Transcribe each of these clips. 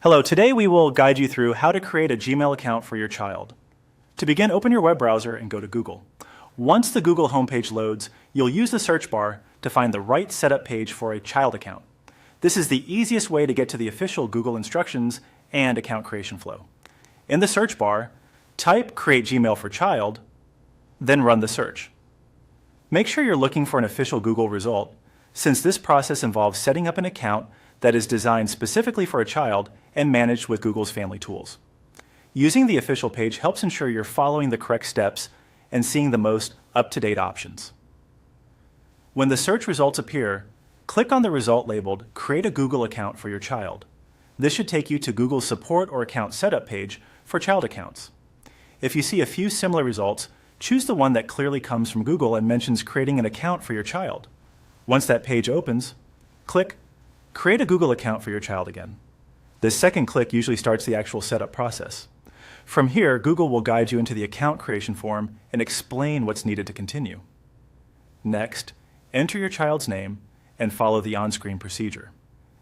Hello, today we will guide you through how to create a Gmail account for your child. To begin, open your web browser and go to Google. Once the Google homepage loads, you'll use the search bar to find the right setup page for a child account. This is the easiest way to get to the official Google instructions and account creation flow. In the search bar, type Create Gmail for Child, then run the search. Make sure you're looking for an official Google result, since this process involves setting up an account that is designed specifically for a child and managed with Google's family tools. Using the official page helps ensure you're following the correct steps and seeing the most up-to-date options. When the search results appear, click on the result labeled Create a Google account for your child. This should take you to Google's support or account setup page for child accounts. If you see a few similar results, choose the one that clearly comes from Google and mentions creating an account for your child. Once that page opens, click Create a Google account for your child again. This second click usually starts the actual setup process. From here, Google will guide you into the account creation form and explain what's needed to continue. Next, enter your child's name and follow the on-screen procedure.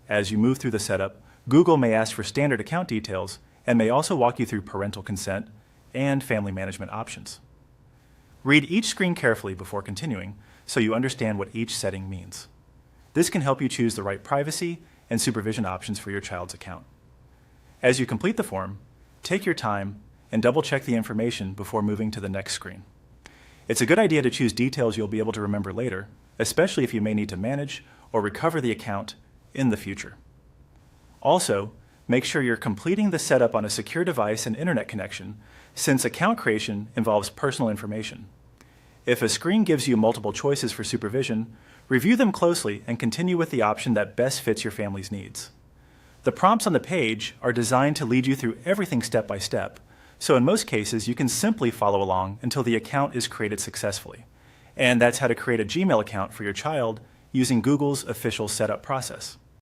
As you move through the setup, Google may ask for standard account details and may also walk you through parental consent and family management options. Read each screen carefully before continuing so you understand what each setting means. This can help you choose the right privacy and supervision options for your child's account. As you complete the form, take your time and double-check the information before moving to the next screen. It's a good idea to choose details you'll be able to remember later, especially if you may need to manage or recover the account in the future. Also, make sure you're completing the setup on a secure device and internet connection, since account creation involves personal information. If a screen gives you multiple choices for supervision, review them closely and continue with the option that best fits your family's needs. The prompts on the page are designed to lead you through everything step by step, so in most cases you can simply follow along until the account is created successfully. And that's how to create a Gmail account for your child using Google's official setup process.